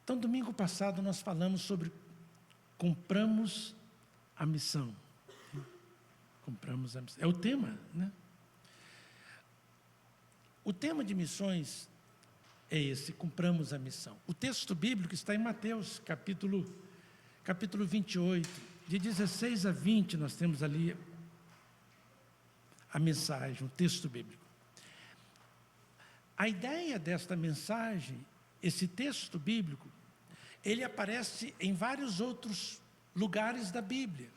Então, domingo passado, nós falamos sobre compramos a missão. Compramos a missão. É o tema, né? O tema de missões é esse, compramos a missão. O texto bíblico está em Mateus, capítulo 28, de 16 a 20, nós temos ali a mensagem, o texto bíblico. A ideia desta mensagem, esse texto bíblico, ele aparece em vários outros lugares da Bíblia,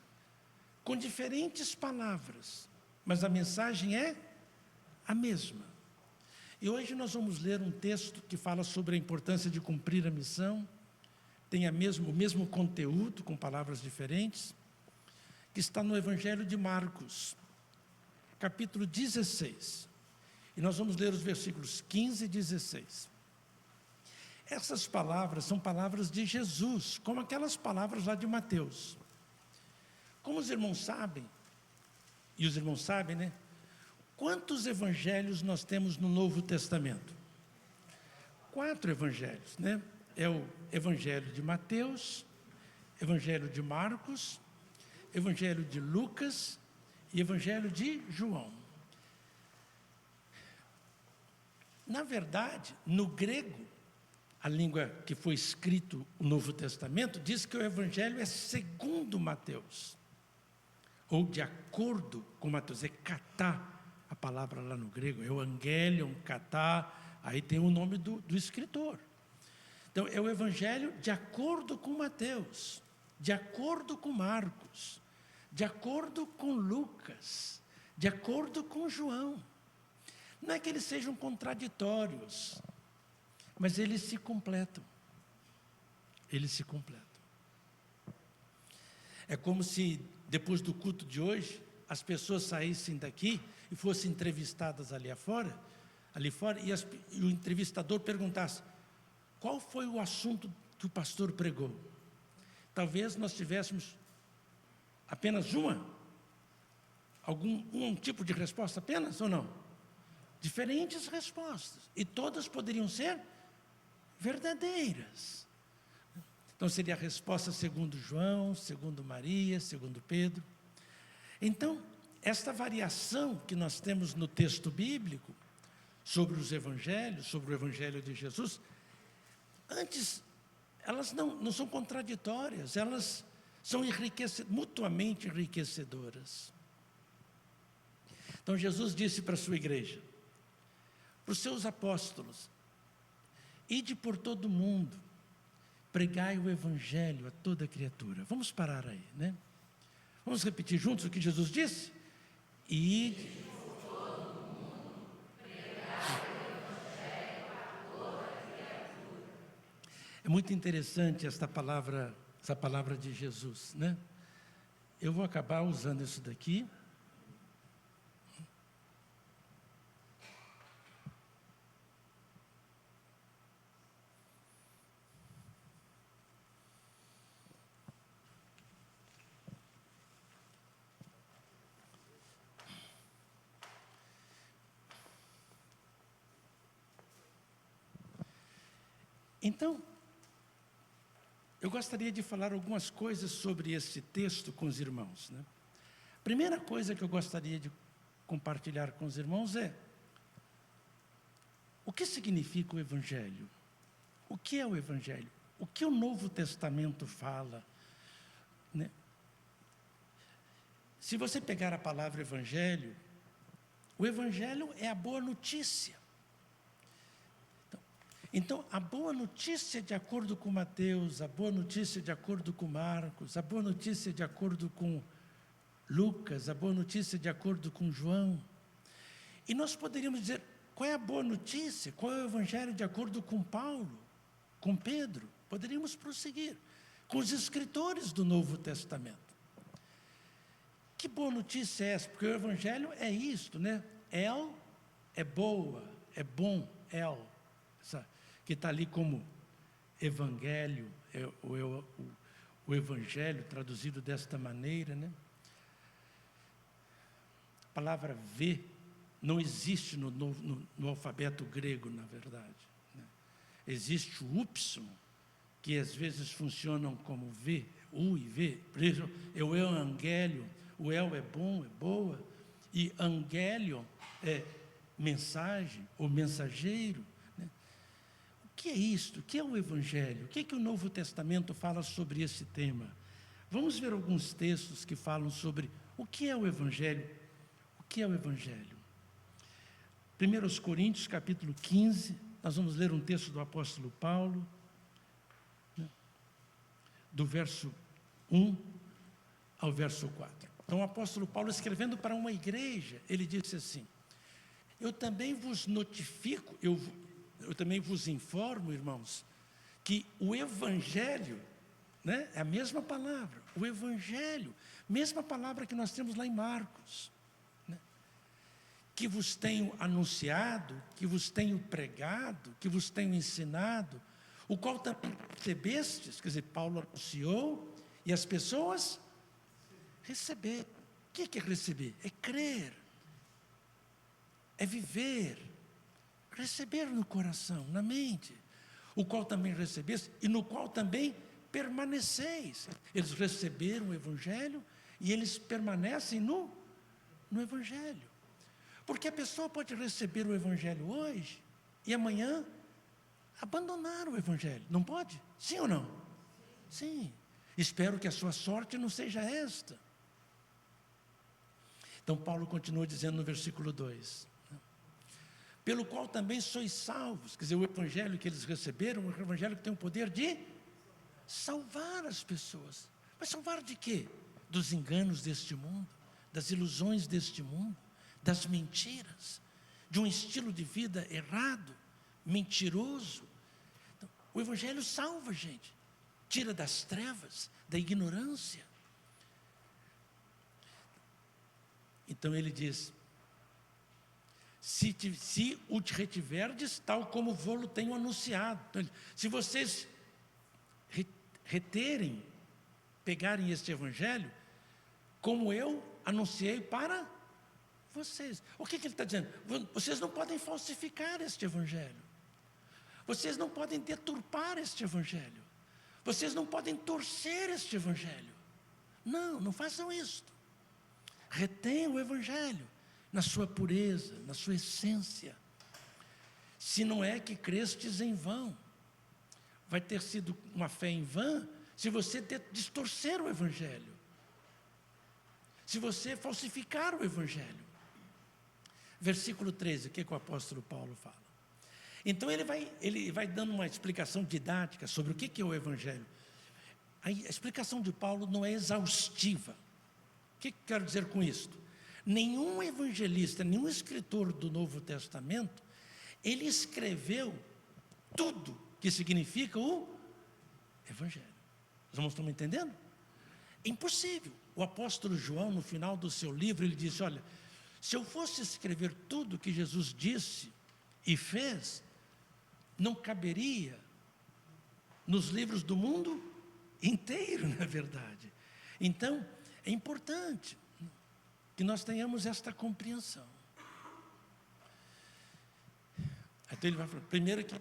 com diferentes palavras, mas a mensagem é a mesma. E hoje nós vamos ler um texto que fala sobre a importância de cumprir a missão, tem o mesmo conteúdo, com palavras diferentes, que está no Evangelho de Marcos, capítulo 16. E nós vamos ler os versículos 15 e 16. Essas palavras são palavras de Jesus, como aquelas palavras lá de Mateus. Como os irmãos sabem, e os irmãos sabem, né? Quantos evangelhos nós temos no Novo Testamento? 4 evangelhos, né? É o Evangelho de Mateus, Evangelho de Marcos, Evangelho de Lucas e Evangelho de João. Na verdade, no grego, a língua que foi escrito o Novo Testamento, diz que o Evangelho é segundo Mateus, ou de acordo com Mateus, é katá, a palavra lá no grego, evangelion, katá, aí tem o nome do escritor. Então, é o Evangelho de acordo com Mateus, de acordo com Marcos, de acordo com Lucas, de acordo com João. Não é que eles sejam contraditórios, mas eles se completam. Eles se completam. É como se, depois do culto de hoje, as pessoas saíssem daqui e fossem entrevistadas ali fora, e o entrevistador perguntasse: qual foi o assunto que o pastor pregou? Talvez nós tivéssemos apenas um tipo de resposta apenas, ou não? Diferentes respostas, e todas poderiam ser verdadeiras. Então seria a resposta segundo João, segundo Maria, segundo Pedro. Então, esta variação que nós temos no texto bíblico sobre os evangelhos, sobre o evangelho de Jesus, antes, elas não são contraditórias, elas são mutuamente enriquecedoras. Então Jesus disse para a sua igreja, para os seus apóstolos: ide por todo o mundo, pregai o evangelho a toda criatura. Vamos parar aí, né? Vamos repetir juntos o que Jesus disse? Ide por todo o mundo, pregai o evangelho a toda criatura. É muito interessante essa palavra de Jesus, né? Eu vou acabar usando isso daqui. Então, eu gostaria de falar algumas coisas sobre esse texto com os irmãos, né? A primeira coisa que eu gostaria de compartilhar com os irmãos é: o que significa o Evangelho? O que é o Evangelho? O que o Novo Testamento fala, né? Se você pegar a palavra Evangelho, o Evangelho é a boa notícia. Então, a boa notícia de acordo com Mateus, a boa notícia de acordo com Marcos, a boa notícia de acordo com Lucas, a boa notícia de acordo com João. E nós poderíamos dizer, qual é a boa notícia? Qual é o Evangelho de acordo com Paulo, com Pedro? Poderíamos prosseguir com os escritores do Novo Testamento. Que boa notícia é essa? Porque o Evangelho é isto, né? El é boa, é bom, El, que está ali como Evangelho, o Evangelho traduzido desta maneira, né? A palavra V não existe no alfabeto grego, na verdade, né? Existe o Y, que às vezes funcionam como V, U e V. Por exemplo, o evangelho, o el é bom, é boa, e angélio é mensagem ou mensageiro. Né? O que é isto? O que é o evangelho? O que é que o Novo Testamento fala sobre esse tema? Vamos ver alguns textos que falam sobre o que é o evangelho. O que é o evangelho? 1 Coríntios, capítulo 15, nós vamos ler um texto do apóstolo Paulo, do verso 1 ao verso 4. Então, o apóstolo Paulo, escrevendo para uma igreja, ele disse assim: eu também vos notifico, eu também vos informo, irmãos, que o evangelho, né, é a mesma palavra, o evangelho, mesma palavra que nós temos lá em Marcos, né, que vos tenho anunciado, que vos tenho pregado, que vos tenho ensinado, o qual também recebestes, quer dizer, Paulo anunciou, e as pessoas receberam. O que é receber? É crer, é viver, receber no coração, na mente, o qual também recebeste, e no qual também permaneceis. Eles receberam o evangelho, e eles permanecem no evangelho. Porque a pessoa pode receber o evangelho hoje, e amanhã abandonar o evangelho, não pode? Sim ou não? Sim. Espero que a sua sorte não seja esta. Então Paulo continua dizendo no versículo 2, pelo qual também sois salvos, quer dizer, o evangelho que eles receberam, o evangelho que tem o poder de salvar as pessoas. Mas salvar de quê? Dos enganos deste mundo, das ilusões deste mundo, das mentiras, de um estilo de vida errado, mentiroso. Então, o evangelho salva a gente, tira das trevas, da ignorância. Então ele diz: se o retiverdes, tal como vou-lo tenho anunciado. Então, se vocês reterem, pegarem este evangelho, como eu anunciei para vocês. O que ele está dizendo? Vocês não podem falsificar este evangelho. Vocês não podem deturpar este evangelho. Vocês não podem torcer este evangelho. Não, não façam isto. Retenham o evangelho na sua pureza, na sua essência. Se não é que crestes em vão, vai ter sido uma fé em vão se você distorcer o evangelho, se você falsificar o evangelho. Versículo 13, o que o apóstolo Paulo fala? Então ele vai dando uma explicação didática sobre o que é o evangelho. A explicação de Paulo não é exaustiva. O que quero dizer com isto? Nenhum evangelista, nenhum escritor do Novo Testamento, ele escreveu tudo que significa o evangelho. Os irmãos estão me entendendo? É impossível. O apóstolo João, no final do seu livro, ele disse: olha, se eu fosse escrever tudo que Jesus disse e fez, não caberia nos livros do mundo inteiro, na verdade. Então, é importante que nós tenhamos esta compreensão. Então ele vai falar, primeiro que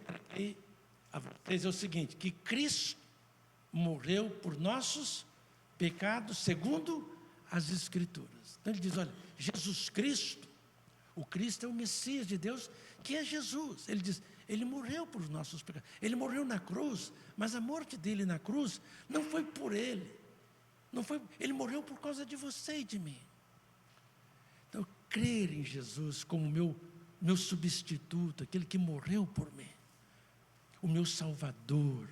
a vocês é o seguinte, que Cristo morreu por nossos pecados, segundo as Escrituras. Então ele diz, olha, Jesus Cristo, o Cristo é o Messias de Deus, que é Jesus. Ele diz, ele morreu por nossos pecados. Ele morreu na cruz, mas a morte dele na cruz não foi por ele. Não foi, ele morreu por causa de você e de mim. Então, crer em Jesus como meu substituto, aquele que morreu por mim, o meu Salvador,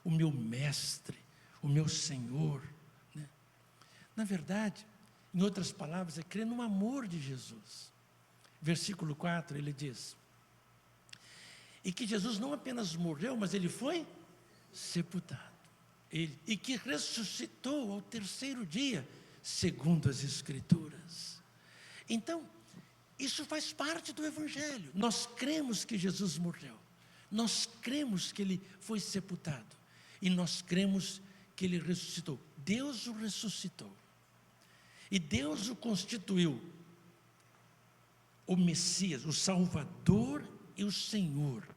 o meu Mestre, o meu Senhor, né? Na verdade, em outras palavras, é crer no amor de Jesus. Versículo 4, ele diz, e que Jesus não apenas morreu, mas ele foi sepultado. E que ressuscitou ao terceiro dia, segundo as Escrituras. Então, isso faz parte do Evangelho. Nós cremos que Jesus morreu. Nós cremos que ele foi sepultado. E nós cremos que ele ressuscitou. Deus o ressuscitou. E Deus o constituiu o Messias, o Salvador e o Senhor.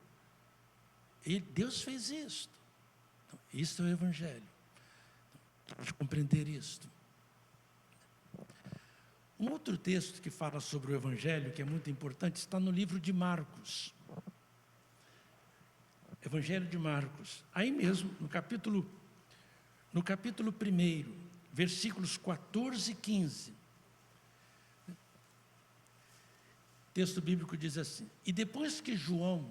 E Deus fez isto. Então, Isso é o Evangelho. Temos que compreender isto. Um outro texto que fala sobre o Evangelho, que é muito importante, está no livro de Marcos. Evangelho de Marcos. Aí mesmo, no capítulo 1, versículos 14 e 15. O texto bíblico diz assim: e depois que João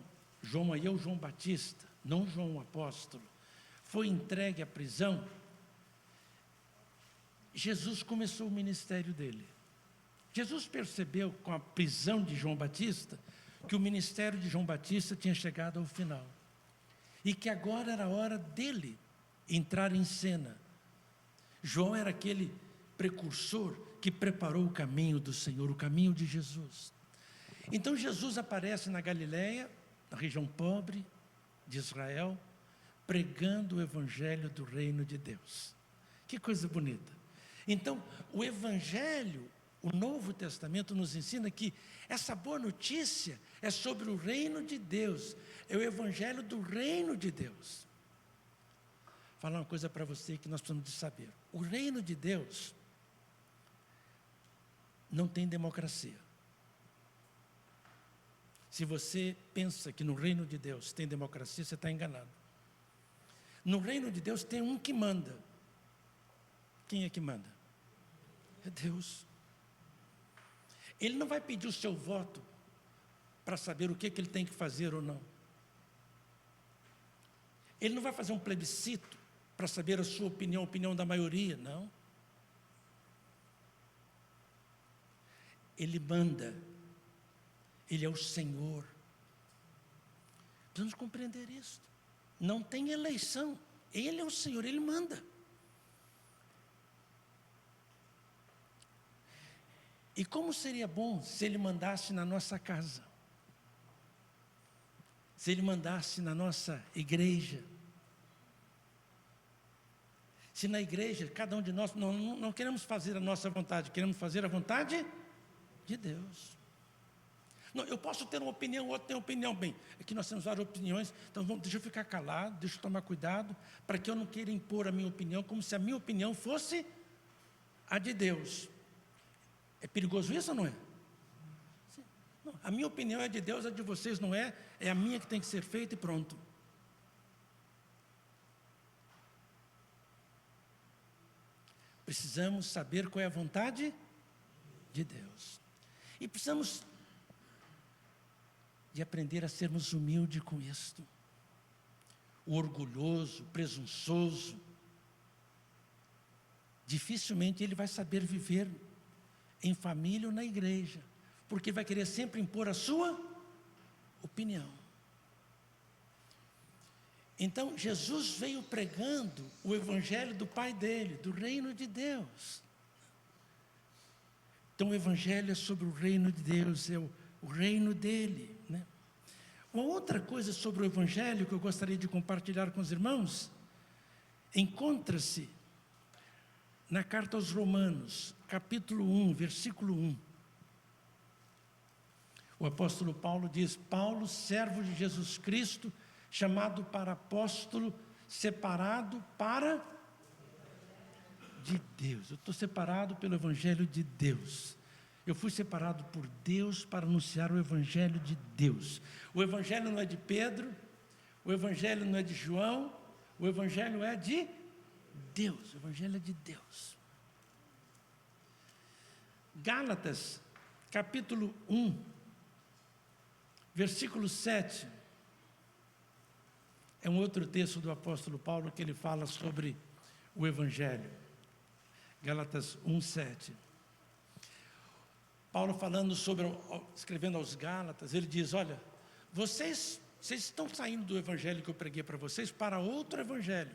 aí é o João Batista, não João o apóstolo, foi entregue à prisão, Jesus começou o ministério dele. Jesus percebeu com a prisão de João Batista que o ministério de João Batista tinha chegado ao final e que agora era a hora dele entrar em cena. João era aquele precursor que preparou o caminho do Senhor, o caminho de Jesus. Então Jesus aparece na Galileia, na região pobre de Israel, pregando o Evangelho do reino de Deus. Que coisa bonita. Então, o Evangelho, o Novo Testamento nos ensina que essa boa notícia é sobre o reino de Deus, é o Evangelho do reino de Deus. Vou falar uma coisa para você que nós precisamos de saber. O reino de Deus não tem democracia. Se você pensa que no reino de Deus tem democracia, você está enganado. No reino de Deus tem um que manda. Quem é que manda? É Deus. Ele não vai pedir o seu voto para saber o que ele tem que fazer ou não. Ele não vai fazer um plebiscito para saber a sua opinião, a opinião da maioria, não. Ele manda. Ele é o Senhor. Precisamos compreender isso. Não tem eleição. Ele é o Senhor, Ele manda. E como seria bom se Ele mandasse na nossa casa? Se Ele mandasse na nossa igreja? Se na igreja, cada um de nós, não queremos fazer a nossa vontade, queremos fazer a vontade de Deus. Não, eu posso ter uma opinião, o outro tem uma opinião. Bem, aqui nós temos várias opiniões, então deixa eu ficar calado, deixa eu tomar cuidado, para que eu não queira impor a minha opinião, como se a minha opinião fosse a de Deus. É perigoso isso ou não é? Não, a minha opinião é de Deus, a de vocês não é, é a minha que tem que ser feita e pronto. Precisamos saber qual é a vontade de Deus. E precisamos de aprender a sermos humildes com isto. O orgulhoso, presunçoso, dificilmente ele vai saber viver em família ou na igreja, porque vai querer sempre impor a sua opinião. Então, Jesus veio pregando o Evangelho do Pai dele, do reino de Deus. Então, o Evangelho é sobre o reino de Deus, é o reino dele, né? Uma outra coisa sobre o Evangelho que eu gostaria de compartilhar com os irmãos, encontra-se na carta aos Romanos, capítulo 1, versículo 1. O apóstolo Paulo diz: Paulo, servo de Jesus Cristo, chamado para apóstolo, separado para de Deus. Eu estou separado pelo Evangelho de Deus. Eu fui separado por Deus para anunciar o Evangelho de Deus. O Evangelho não é de Pedro, o Evangelho não é de João, o Evangelho é de Deus. O Evangelho é de Deus. Gálatas, capítulo 1, versículo 7. É um outro texto do apóstolo Paulo que ele fala sobre o Evangelho. Gálatas 1, 7. Paulo falando escrevendo aos Gálatas, ele diz: olha, vocês estão saindo do Evangelho que eu preguei para vocês para outro Evangelho,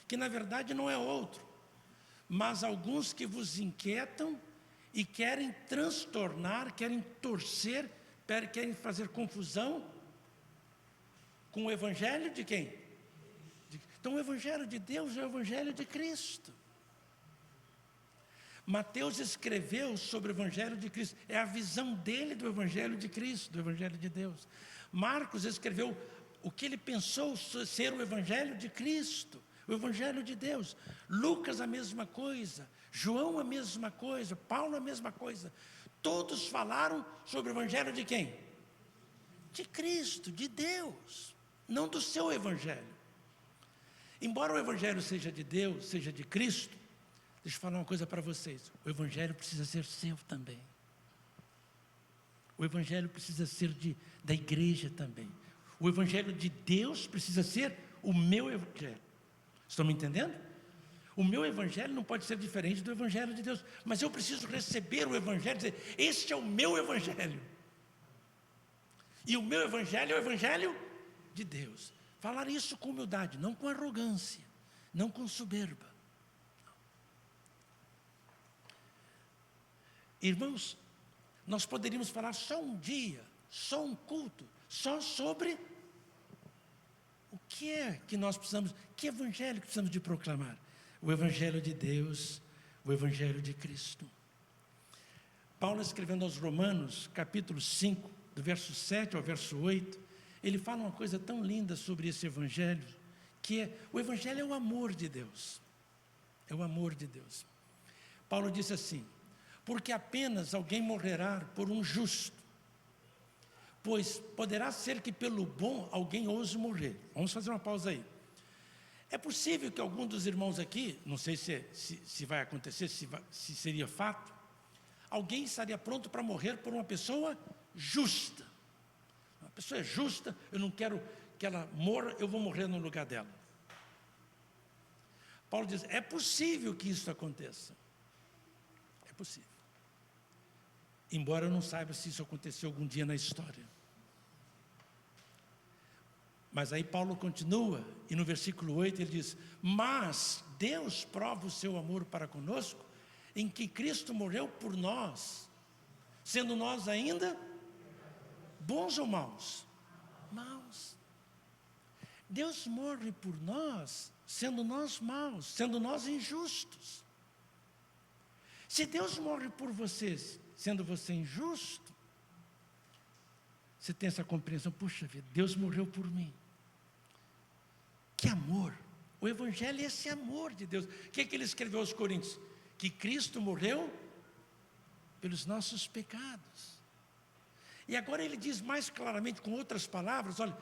que na verdade não é outro, mas alguns que vos inquietam e querem transtornar, querem torcer, querem fazer confusão com o Evangelho de quem? Então o Evangelho de Deus é o Evangelho de Cristo. Mateus escreveu sobre o Evangelho de Cristo, é a visão dele do Evangelho de Cristo, do Evangelho de Deus. Marcos escreveu o que ele pensou ser o Evangelho de Cristo, o Evangelho de Deus. Lucas a mesma coisa, João a mesma coisa, Paulo a mesma coisa. Todos falaram sobre o Evangelho de quem? De Cristo, de Deus, não do seu Evangelho. Embora o Evangelho seja de Deus, seja de Cristo, deixa eu falar uma coisa para vocês, o Evangelho precisa ser seu também. O Evangelho precisa ser da igreja também. O Evangelho de Deus precisa ser o meu Evangelho. Estão me entendendo? O meu Evangelho não pode ser diferente do Evangelho de Deus, mas eu preciso receber o Evangelho e dizer, este é o meu Evangelho. E o meu Evangelho é o Evangelho de Deus. Falar isso com humildade, não com arrogância, não com soberba. Irmãos, nós poderíamos falar só um dia, só um culto, só sobre o que é que nós precisamos, que evangelho que precisamos de proclamar? O Evangelho de Deus, o Evangelho de Cristo. Paulo, escrevendo aos Romanos, capítulo 5, do verso 7 ao verso 8, ele fala uma coisa tão linda sobre esse Evangelho, que é, o Evangelho é o amor de Deus. É o amor de Deus. Paulo disse assim, porque apenas alguém morrerá por um justo, pois poderá ser que pelo bom alguém ouse morrer. Vamos fazer uma pausa aí. É possível que algum dos irmãos aqui, não sei se vai acontecer, se seria fato, alguém estaria pronto para morrer por uma pessoa justa. Uma pessoa é justa, eu não quero que ela morra, eu vou morrer no lugar dela. Paulo diz, é possível que isso aconteça. É possível. Embora eu não saiba se isso aconteceu algum dia na história. Mas aí Paulo continua, e no versículo 8 ele diz, mas Deus prova o seu amor para conosco, em que Cristo morreu por nós, sendo nós ainda bons ou maus? Maus. Deus morre por nós, sendo nós maus, sendo nós injustos. Se Deus morre por vocês, sendo você injusto, você tem essa compreensão, puxa vida, Deus morreu por mim. Que amor! O Evangelho é esse amor de Deus. O que é que ele escreveu aos Coríntios? Que Cristo morreu pelos nossos pecados. E agora ele diz mais claramente, com outras palavras, olha,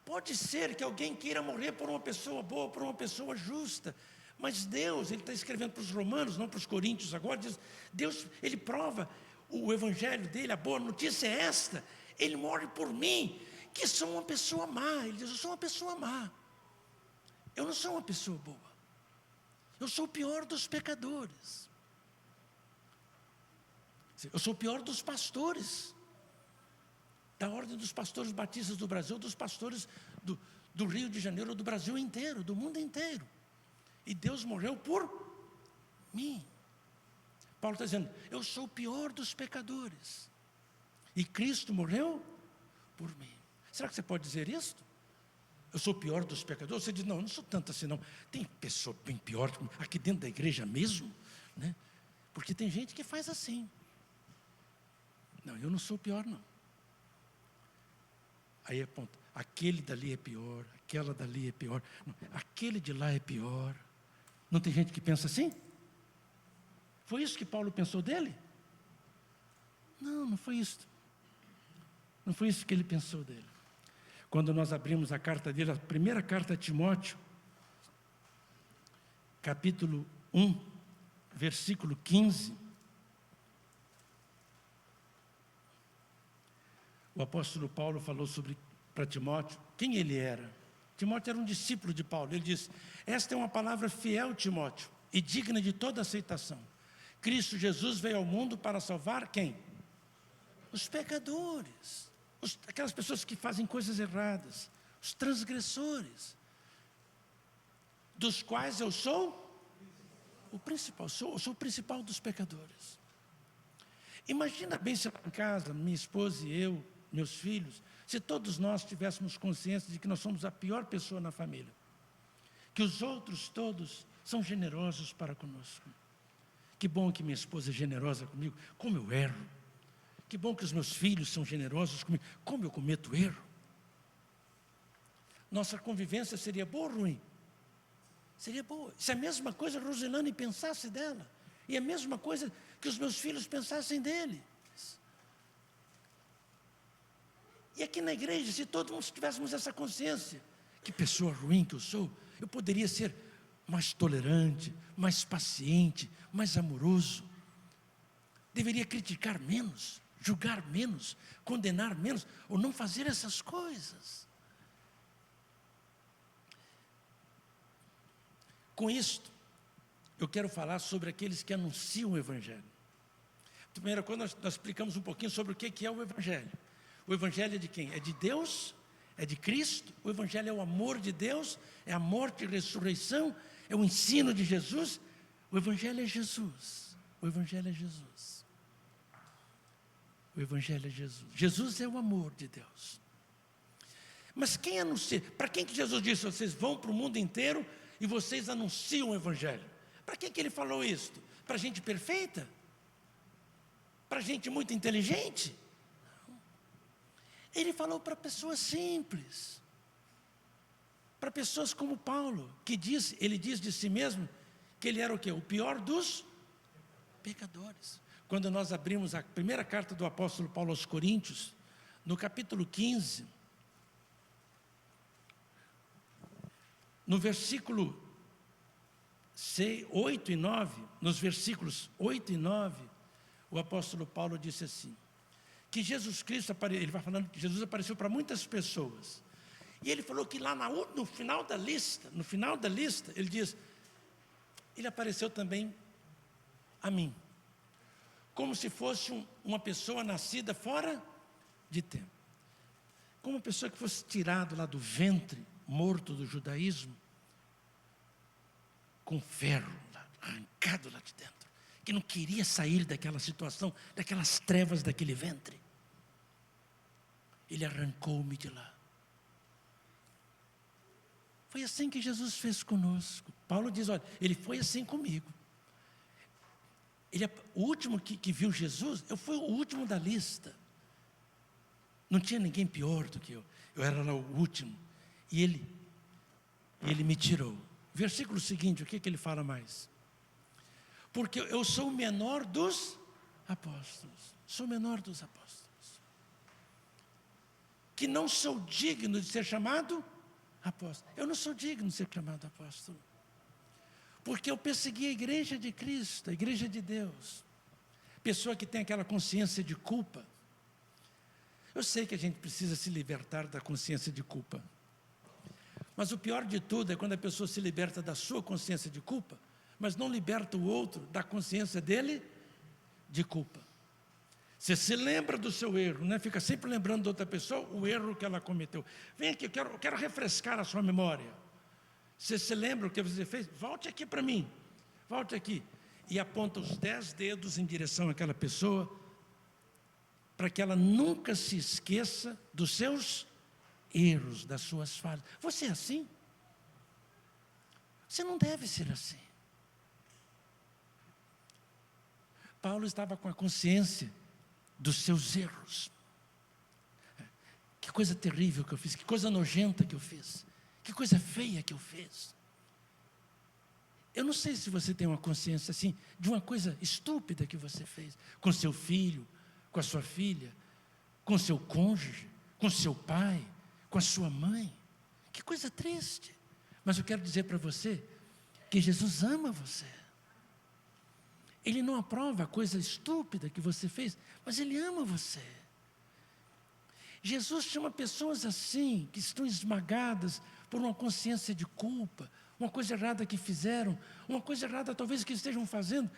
pode ser que alguém queira morrer por uma pessoa boa, por uma pessoa justa, mas Deus, ele está escrevendo para os romanos, não para os coríntios agora, diz, Deus, ele prova o Evangelho dele, a boa notícia é esta, ele morre por mim, que sou uma pessoa má. Ele diz, eu sou uma pessoa má, eu não sou uma pessoa boa, eu sou o pior dos pecadores, eu sou o pior dos pastores, da ordem dos pastores batistas do Brasil, dos pastores do Rio de Janeiro, do Brasil inteiro, do mundo inteiro. E Deus morreu por mim. Paulo está dizendo, eu sou o pior dos pecadores. E Cristo morreu por mim. Será que você pode dizer isso? Eu sou o pior dos pecadores? Você diz, não, eu não sou tanto assim não. Tem pessoa bem pior, aqui dentro da igreja mesmo, né? Porque tem gente que faz assim. Não, eu não sou o pior não. Aí aponta, aquele dali é pior, aquela dali é pior, não, aquele de lá é pior. Não tem gente que pensa assim? Foi isso que Paulo pensou dele? Não, não foi isso. Não foi isso que ele pensou dele. Quando nós abrimos a carta dele, a primeira carta a Timóteo, capítulo 1, versículo 15, o apóstolo Paulo falou para Timóteo, quem ele era. Timóteo era um discípulo de Paulo. Ele diz, esta é uma palavra fiel, Timóteo, e digna de toda aceitação. Cristo Jesus veio ao mundo para salvar quem? Os pecadores, aquelas pessoas que fazem coisas erradas, os transgressores, dos quais eu sou o principal, eu sou o principal dos pecadores. Imagina bem se lá em casa, minha esposa e eu, meus filhos, se todos nós tivéssemos consciência de que nós somos a pior pessoa na família, que os outros todos são generosos para conosco. Que bom que minha esposa é generosa comigo, como eu erro. Que bom que os meus filhos são generosos comigo, como eu cometo erro. Nossa convivência seria boa ou ruim? Seria boa. Se a mesma coisa a Rosilane pensasse dela, e a mesma coisa que os meus filhos pensassem dele. E aqui na igreja, se todos tivéssemos essa consciência, que pessoa ruim que eu sou, eu poderia ser mais tolerante, mais paciente, mais amoroso. Deveria criticar menos, julgar menos, condenar menos, ou não fazer essas coisas. Com isto, eu quero falar sobre aqueles que anunciam o Evangelho. Primeiro, quando nós explicamos um pouquinho sobre o que é o Evangelho. O Evangelho é de quem? É de Deus? É de Cristo? O Evangelho é o amor de Deus? É a morte e ressurreição? É o ensino de Jesus? O Evangelho é Jesus. O Evangelho é Jesus. O Evangelho é Jesus. Jesus é o amor de Deus. Mas quem anuncia? Para quem que Jesus disse? Vocês vão para o mundo inteiro e vocês anunciam o Evangelho. Para quem que ele falou isso? Para gente perfeita? Para gente muito inteligente? Não. Ele falou para pessoas simples. Para pessoas como Paulo, ele diz de si mesmo que ele era o quê? O pior dos pecadores. Quando nós abrimos a primeira carta do apóstolo Paulo aos Coríntios, no capítulo 15, no versículo 8 e 9, nos versículos 8 e 9, o apóstolo Paulo disse assim, que Jesus Cristo, ele vai falando que Jesus apareceu para muitas pessoas, e ele falou que lá no final da lista, ele diz, ele apareceu também a mim, como se fosse uma pessoa nascida fora de tempo, como uma pessoa que fosse tirado lá do ventre morto do judaísmo, com ferro, arrancado lá de dentro, que não queria sair daquela situação, daquelas trevas daquele ventre. Ele arrancou-me de lá. Foi assim que Jesus fez conosco. Paulo diz, olha, ele foi assim comigo. O último que viu Jesus, eu fui o último da lista. Não tinha ninguém pior do que eu. Eu era lá o último. E ele me tirou. Versículo seguinte, o que ele fala mais? Porque eu sou o menor dos apóstolos. Sou o menor dos apóstolos. Que não sou digno de ser chamado apóstolo. Eu não sou digno de ser chamado apóstolo. Porque eu persegui a igreja de Cristo, a igreja de Deus. Pessoa que tem aquela consciência de culpa. Eu sei que a gente precisa se libertar da consciência de culpa. Mas o pior de tudo é quando a pessoa se liberta da sua consciência de culpa, mas não liberta o outro da consciência dele de culpa. Você se lembra do seu erro, né? Fica sempre lembrando de outra pessoa o erro que ela cometeu. Vem aqui, eu quero refrescar a sua memória. Você se lembra o que você fez? Volte aqui para mim, volte aqui. E aponta os 10 dedos em direção àquela pessoa, para que ela nunca se esqueça dos seus erros, das suas falhas. Você é assim? Você não deve ser assim. Paulo estava com a consciência dos seus erros. Que coisa terrível que eu fiz, que coisa nojenta que eu fiz, que coisa feia que eu fiz. Eu não sei se você tem uma consciência assim, de uma coisa estúpida que você fez, com seu filho, com a sua filha, com seu cônjuge, com seu pai, com a sua mãe. Que coisa triste. Mas eu quero dizer para você, que Jesus ama você. Ele não aprova a coisa estúpida que você fez, mas Ele ama você. Jesus chama pessoas assim, que estão esmagadas por uma consciência de culpa, uma coisa errada que fizeram, uma coisa errada talvez que estejam fazendo.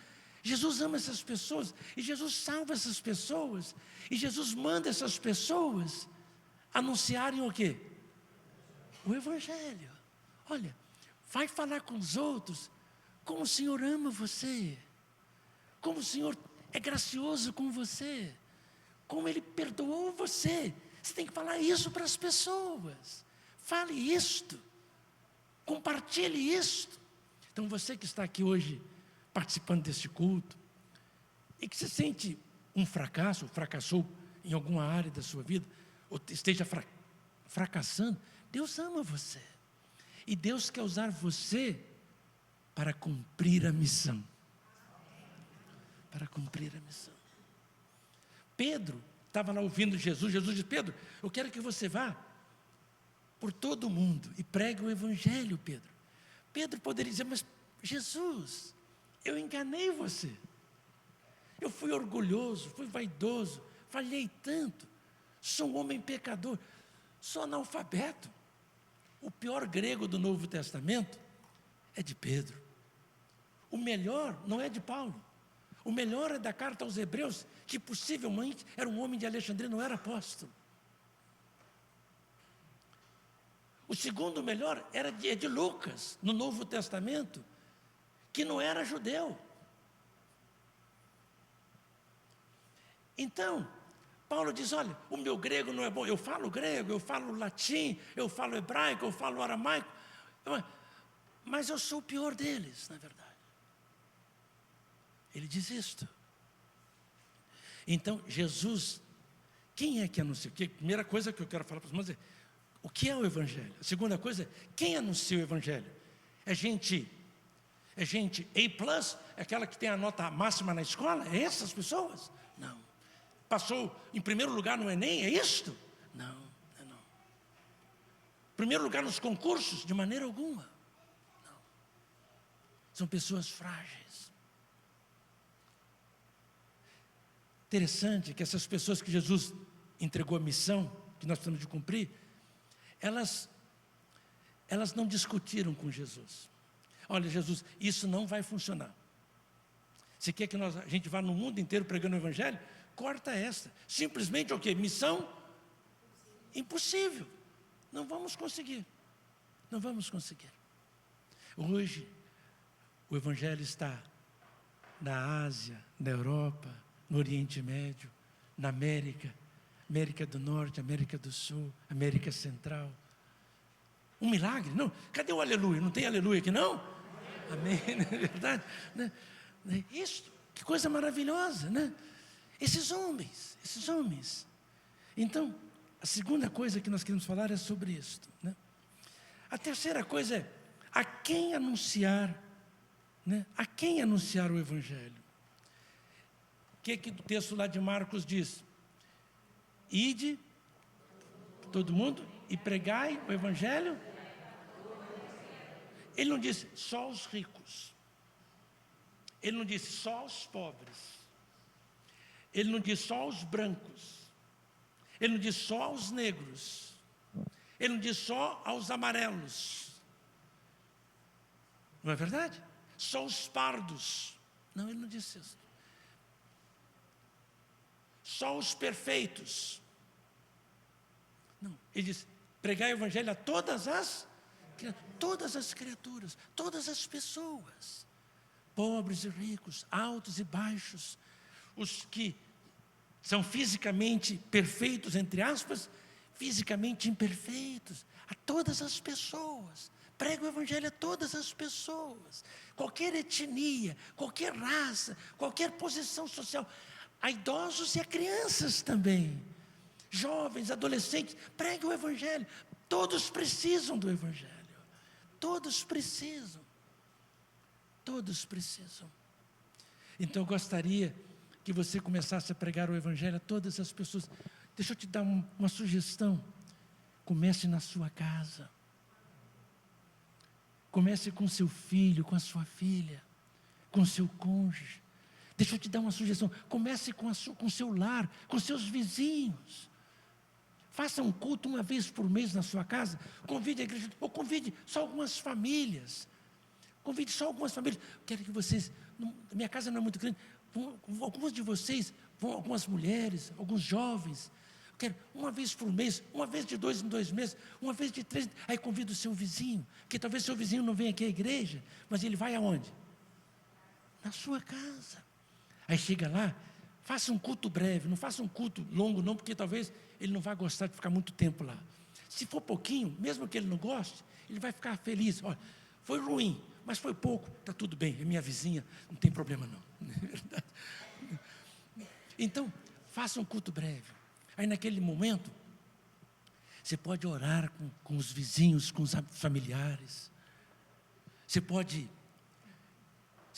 Jesus ama essas pessoas, e Jesus salva essas pessoas, e Jesus manda essas pessoas anunciarem o quê? O Evangelho. Olha, vai falar com os outros, como o Senhor ama você, como o Senhor é gracioso com você, como Ele perdoou você. Você tem que falar isso para as pessoas. Fale isto, compartilhe isto. Então você que está aqui hoje, participando deste culto, e que se sente um fracasso, fracassou em alguma área da sua vida, ou esteja fracassando, Deus ama você. E Deus quer usar você para cumprir a missão. Para cumprir a missão. Pedro estava lá ouvindo Jesus. Jesus disse: Pedro, eu quero que você vá por todo o mundo e pregue o evangelho, Pedro. Pedro poderia dizer: mas Jesus, eu enganei você. Eu fui orgulhoso, fui vaidoso, falhei tanto. Sou um homem pecador, sou analfabeto. O pior grego do Novo Testamento é de Pedro. O melhor não é de Paulo. O melhor é da carta aos Hebreus, que possivelmente era um homem de Alexandria, não era apóstolo. O segundo melhor é de Lucas, no Novo Testamento, que não era judeu. Então, Paulo diz: olha, o meu grego não é bom. Eu falo grego, eu falo latim, eu falo hebraico, eu falo aramaico, mas eu sou o pior deles, na verdade. Ele diz isto. Então, Jesus, quem é que anuncia? A primeira coisa que eu quero falar para os irmãos é: o que é o Evangelho? A segunda coisa é: quem anuncia o Evangelho? É gente A+, é aquela que tem a nota máxima na escola? É essas pessoas? Não. Passou em primeiro lugar no Enem, é isto? Não, não. Primeiro lugar nos concursos? De maneira alguma. Não. São pessoas frágeis. Interessante que essas pessoas que Jesus entregou a missão, que nós temos de cumprir, elas não discutiram com Jesus. Olha, Jesus, isso não vai funcionar. Você quer que a gente vá no mundo inteiro pregando o Evangelho? Corta esta. Simplesmente o quê? Missão impossível. Não vamos conseguir. Não vamos conseguir. Hoje, o Evangelho está na Ásia, na Europa, no Oriente Médio, na América do Norte, América do Sul, América Central. Um milagre? Não. Cadê o aleluia? Não tem aleluia aqui, não? Amém, não é verdade? Isso, que coisa maravilhosa, né? Esses homens. Então, a segunda coisa que nós queremos falar é sobre isto, né? A terceira coisa é: a quem anunciar, né? A quem anunciar o Evangelho? O que o texto lá de Marcos diz? Ide, todo mundo, e pregai o Evangelho. Ele não disse só os ricos. Ele não disse só os pobres. Ele não disse só os brancos. Ele não disse só aos negros. Ele não disse só aos amarelos. Não é verdade? Só os pardos. Não, ele não disse isso. Só os perfeitos. Não, ele disse: pregai o Evangelho a todas as criaturas, todas as pessoas, pobres e ricos, altos e baixos, os que são fisicamente perfeitos, entre aspas, fisicamente imperfeitos, a todas as pessoas. Prega o Evangelho a todas as pessoas, qualquer etnia, qualquer raça, qualquer posição social, a idosos e a crianças também, jovens, adolescentes. Pregue o Evangelho. Todos precisam do Evangelho. Todos precisam. Todos precisam. Então eu gostaria que você começasse a pregar o Evangelho a todas as pessoas. Deixa eu te dar uma sugestão. Comece na sua casa. Comece com seu filho, com a sua filha, com seu cônjuge. Deixa eu te dar uma sugestão. Comece com o seu lar, com seus vizinhos. Faça um culto uma vez por mês na sua casa. Convide a igreja, ou convide só algumas famílias. Convide só algumas famílias. Quero que vocês, minha casa não é muito grande, algumas de vocês, algumas mulheres, alguns jovens. Quero uma vez por mês, uma vez de 2 em 2 meses, uma vez de 3. Aí convida o seu vizinho, porque talvez seu vizinho não venha aqui à igreja, mas ele vai aonde? Na sua casa. Aí chega lá, faça um culto breve, não faça um culto longo não, porque talvez ele não vai gostar de ficar muito tempo lá. Se for pouquinho, mesmo que ele não goste, ele vai ficar feliz. Olha, foi ruim, mas foi pouco, está tudo bem, é minha vizinha, não tem problema não. Não é verdade? Então, faça um culto breve. Aí naquele momento, você pode orar com os vizinhos, com os familiares. Você pode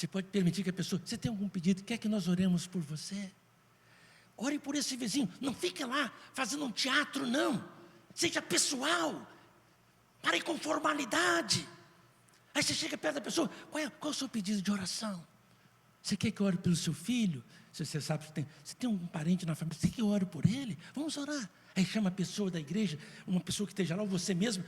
Você pode permitir que a pessoa, você tem algum pedido, quer que nós oremos por você? Ore por esse vizinho, não fique lá fazendo um teatro, não. Seja pessoal, pare com formalidade. Aí você chega perto da pessoa, qual é o seu pedido de oração? Você quer que eu ore pelo seu filho? Se você sabe que você tem um parente na família, você quer que eu ore por ele? Vamos orar. Aí chama a pessoa da igreja, uma pessoa que esteja lá, ou você mesmo,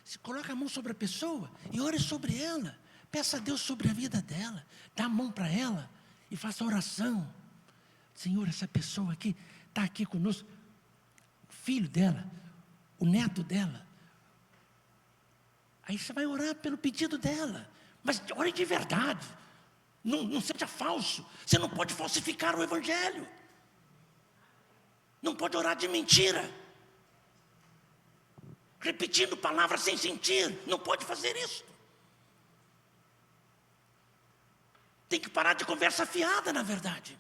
você coloca a mão sobre a pessoa e ore sobre ela. Peça a Deus sobre a vida dela, dá a mão para ela e faça oração. Senhor, essa pessoa aqui está aqui conosco, o filho dela, o neto dela. Aí você vai orar pelo pedido dela, mas ore de verdade. Não seja falso. Você não pode falsificar o evangelho. Não pode orar de mentira, repetindo palavras sem sentir. Não pode fazer isso. Tem que parar de conversa fiada, na verdade.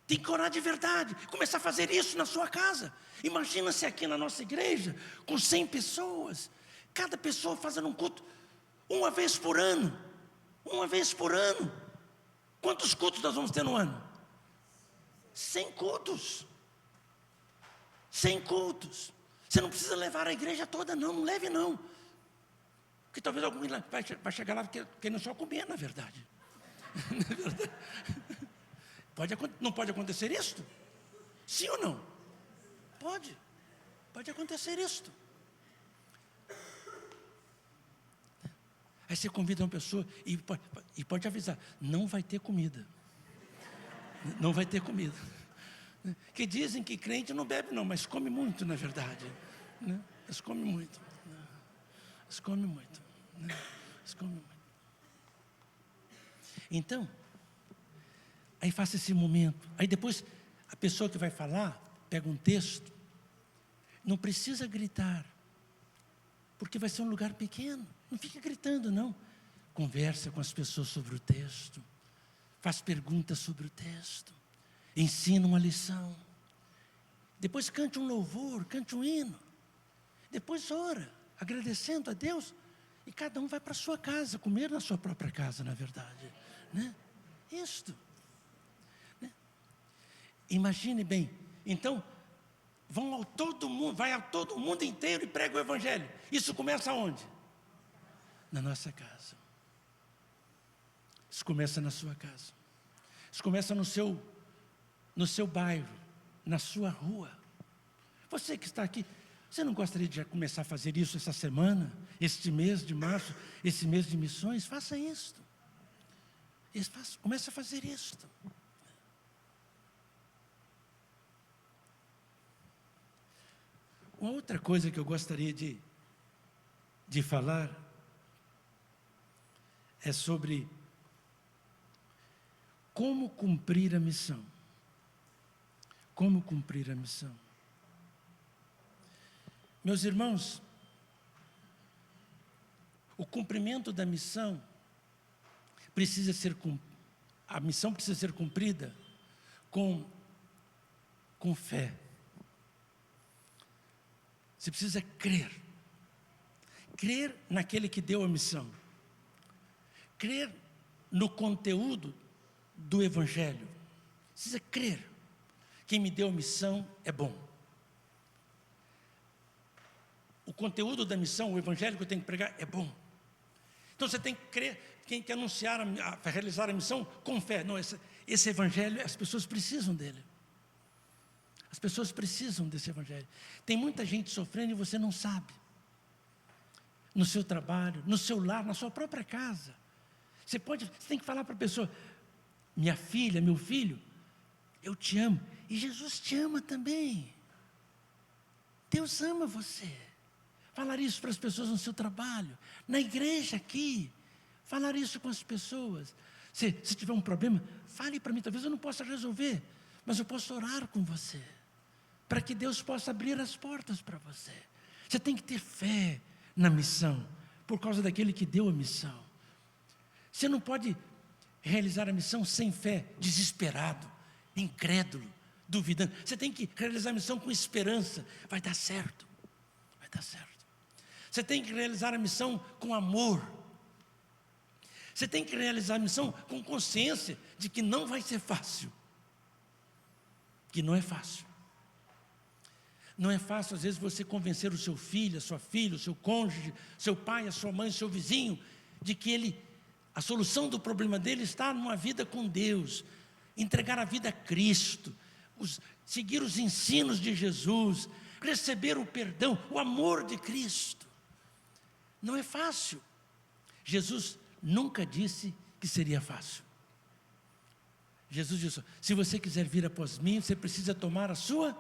Tem que orar de verdade. Começar a fazer isso na sua casa. Imagina se aqui na nossa igreja, com 100 pessoas, cada pessoa fazendo um culto, uma vez por ano. Uma vez por ano. Quantos cultos nós vamos ter no ano? 100 cultos. 100 cultos. Você não precisa levar a igreja toda, não leve não. Porque talvez algum vai chegar lá querendo só comer, na verdade. Não pode acontecer isto? Sim ou não? Pode acontecer isto. Aí você convida uma pessoa e pode avisar, não vai ter comida. Não vai ter comida. Que dizem que crente não bebe não, mas come muito, na verdade. Eles comem muito. Eles comem muito. Eles comem muito. Então, aí faça esse momento. Aí depois, a pessoa que vai falar, pega um texto, não precisa gritar, porque vai ser um lugar pequeno. Não fica gritando, não. Conversa com as pessoas sobre o texto. Faz perguntas sobre o texto. Ensina uma lição. Depois cante um louvor, cante um hino. Depois ora, agradecendo a Deus. E cada um vai para a sua casa, comer na sua própria casa, na verdade. Isto. Imagine bem. Então, vai a todo mundo inteiro e prega o evangelho. Isso começa onde? Na nossa casa. Isso começa na sua casa. Isso começa no seu bairro, na sua rua. Você que está aqui, você não gostaria de já começar a fazer isso essa semana, este mês de março, esse mês de missões? Faça isto. Comece a fazer isto. Uma outra coisa que eu gostaria de falar é sobre como cumprir a missão. Como cumprir a missão. Meus irmãos, o cumprimento da missão a missão precisa ser cumprida com fé. Você precisa crer. Crer naquele que deu a missão. Crer no conteúdo do evangelho. Precisa crer. Quem me deu a missão é bom. O conteúdo da missão, o evangelho que eu tenho que pregar é bom. Então você tem que crer, quem quer anunciar, realizar a missão com fé. Não, esse evangelho, as pessoas precisam dele. As pessoas precisam desse evangelho. Tem muita gente sofrendo e você não sabe. No seu trabalho, no seu lar, na sua própria casa. Você tem que falar para a pessoa, minha filha, meu filho, eu te amo. E Jesus te ama também. Deus ama você. Falar isso para as pessoas no seu trabalho, na igreja aqui. Falar isso com as pessoas. Se tiver um problema, fale para mim. Talvez eu não possa resolver, mas eu posso orar com você, para que Deus possa abrir as portas para você. Você tem que ter fé na missão, por causa daquele que deu a missão. Você não pode realizar a missão sem fé, desesperado, incrédulo, duvidando. Você tem que realizar a missão com esperança. Vai dar certo. Vai dar certo. Você tem que realizar a missão com amor. Você tem que realizar a missão com consciência de que não vai ser fácil. Que não é fácil. Não é fácil, às vezes, você convencer o seu filho, a sua filha, o seu cônjuge, seu pai, a sua mãe, o seu vizinho, de que a solução do problema dele está numa vida com Deus, entregar a vida a Cristo, seguir os ensinos de Jesus, receber o perdão, o amor de Cristo. Não é fácil. Jesus nunca disse que seria fácil. Jesus disse: se você quiser vir após mim, você precisa tomar a sua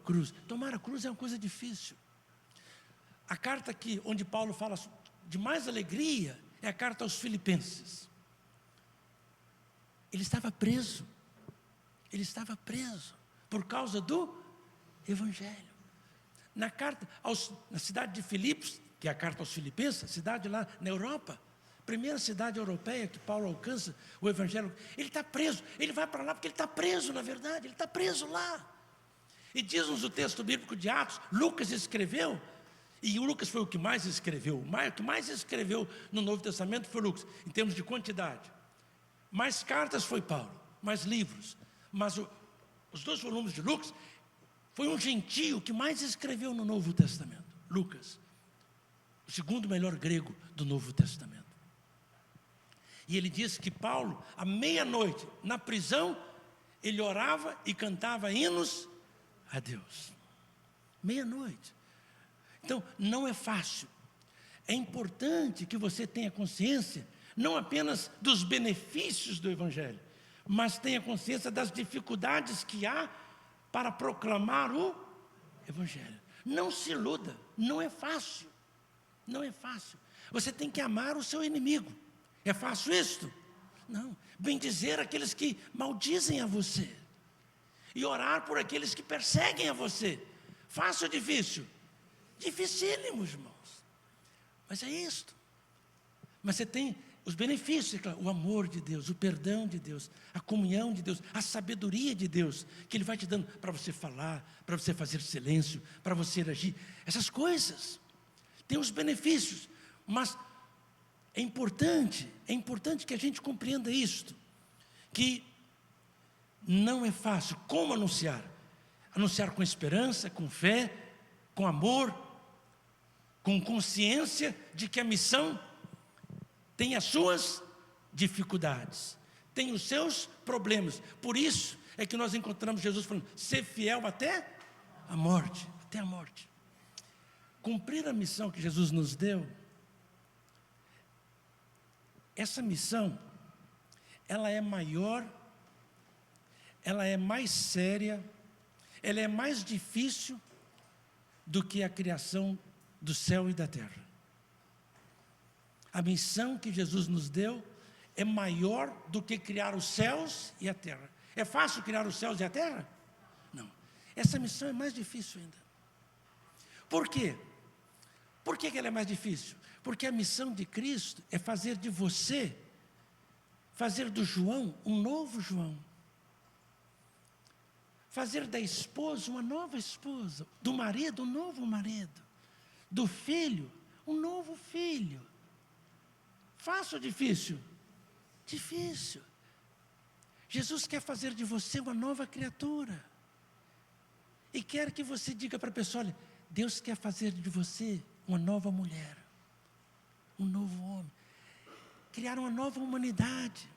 cruz. Tomar a cruz é uma coisa difícil. A carta onde Paulo fala de mais alegria é a carta aos Filipenses. Ele estava preso. Ele estava preso por causa do Evangelho. Na cidade de Filipos, que é a carta aos Filipenses, cidade lá na Europa, primeira cidade europeia que Paulo alcança o Evangelho, ele está preso. Ele vai para lá porque ele está preso, na verdade, ele está preso lá. E diz-nos o texto bíblico de Atos, Lucas escreveu, e o Lucas foi o que mais escreveu. O que mais escreveu no Novo Testamento foi Lucas, em termos de quantidade. Mais cartas foi Paulo, mais livros. Mas os 2 volumes de Lucas, foi um gentio que mais escreveu no Novo Testamento. Lucas, o segundo melhor grego do Novo Testamento. E ele diz que Paulo, à meia-noite, na prisão, ele orava e cantava hinos a Deus. Meia-noite. Então, não é fácil. É importante que você tenha consciência, não apenas dos benefícios do Evangelho, mas tenha consciência das dificuldades que há para proclamar o Evangelho. Não se iluda, não é fácil. Não é fácil. Você tem que amar o seu inimigo. É fácil isto? Não. Bendizer aqueles que maldizem a você. E orar por aqueles que perseguem a você. Fácil ou difícil? Dificílimo, irmãos. Mas é isto. Mas você tem os benefícios, claro, o amor de Deus, o perdão de Deus, a comunhão de Deus, a sabedoria de Deus, que Ele vai te dando para você falar, para você fazer silêncio, para você agir. Essas coisas. Tem os benefícios. Mas é importante que a gente compreenda isto. Que não é fácil. Como anunciar? Anunciar com esperança, com fé, com amor, com consciência de que a missão tem as suas dificuldades, tem os seus problemas. Por isso é que nós encontramos Jesus falando: ser fiel até a morte, até a morte. Cumprir a missão que Jesus nos deu, essa missão, ela é maior, ela é mais séria, ela é mais difícil do que a criação do céu e da terra. A missão que Jesus nos deu é maior do que criar os céus e a terra. É fácil criar os céus e a terra? Não. Essa missão é mais difícil ainda. Por quê? Por que ela é mais difícil? Porque a missão de Cristo é fazer de você, fazer do João um novo João. Fazer da esposa uma nova esposa, do marido um novo marido, do filho um novo filho. Fácil ou difícil? Difícil. Jesus quer fazer de você uma nova criatura. E quer que você diga para a pessoa: olha, Deus quer fazer de você uma nova mulher, um novo homem, criar uma nova humanidade.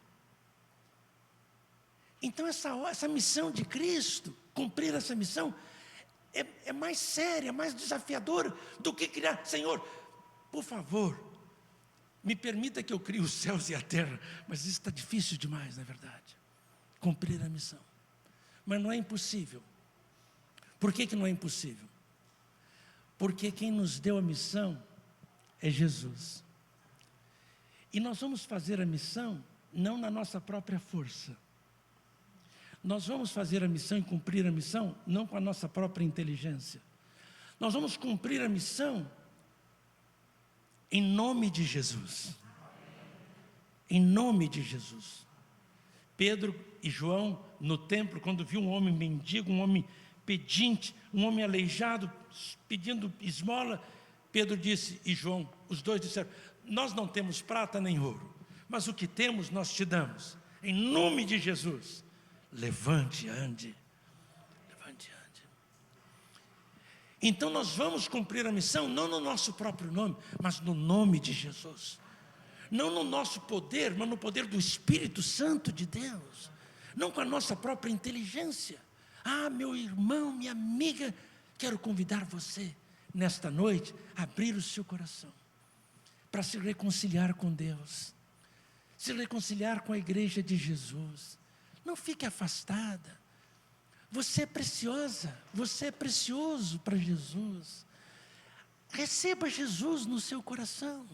Então essa missão de Cristo, cumprir essa missão, é mais séria, mais desafiadora do que criar. Senhor, por favor, me permita que eu crie os céus e a terra. Mas isso está difícil demais, na verdade. Cumprir a missão. Mas não é impossível. Por que não é impossível? Porque quem nos deu a missão é Jesus. E nós vamos fazer a missão não na nossa própria força. Nós vamos fazer a missão e cumprir a missão não com a nossa própria inteligência. Nós vamos cumprir a missão em nome de Jesus. Em nome de Jesus. Pedro e João no templo, quando viu um homem mendigo, um homem pedinte, um homem aleijado, pedindo esmola, Pedro disse, e João, os dois disseram: nós não temos prata nem ouro, mas o que temos nós te damos. Em nome de Jesus, levante e ande. Levante e ande. Então nós vamos cumprir a missão, não no nosso próprio nome, mas no nome de Jesus. Não no nosso poder, mas no poder do Espírito Santo de Deus. Não com a nossa própria inteligência. Ah, meu irmão, minha amiga, quero convidar você, nesta noite, a abrir o seu coração, para se reconciliar com Deus, se reconciliar com a igreja de Jesus. Não fique afastada. Você é preciosa, você é precioso para Jesus. Receba Jesus no seu coração.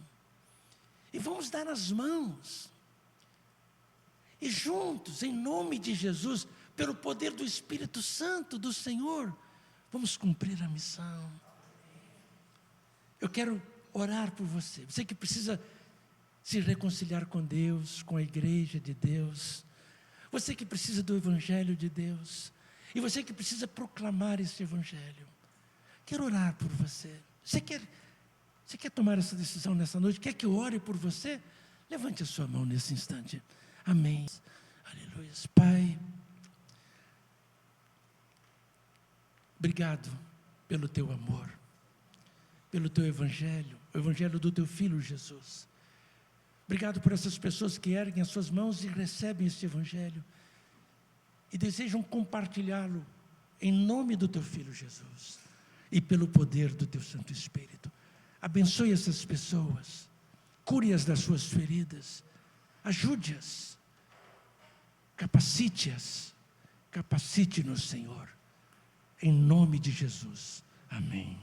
E vamos dar as mãos. E juntos, em nome de Jesus, pelo poder do Espírito Santo do Senhor, vamos cumprir a missão. Eu quero orar por você. Você que precisa se reconciliar com Deus, com a igreja de Deus. Você que precisa do Evangelho de Deus. E você que precisa proclamar esse Evangelho. Quero orar por você. Você quer tomar essa decisão nessa noite? Quer que eu ore por você? Levante a sua mão nesse instante. Amém. Aleluia. Pai, obrigado pelo teu amor, pelo teu Evangelho, o Evangelho do teu Filho Jesus. Obrigado por essas pessoas que erguem as suas mãos e recebem este Evangelho e desejam compartilhá-lo em nome do teu Filho Jesus e pelo poder do teu Santo Espírito. Abençoe essas pessoas, cure-as das suas feridas, ajude-as, capacite-as, capacite-nos, Senhor, em nome de Jesus. Amém.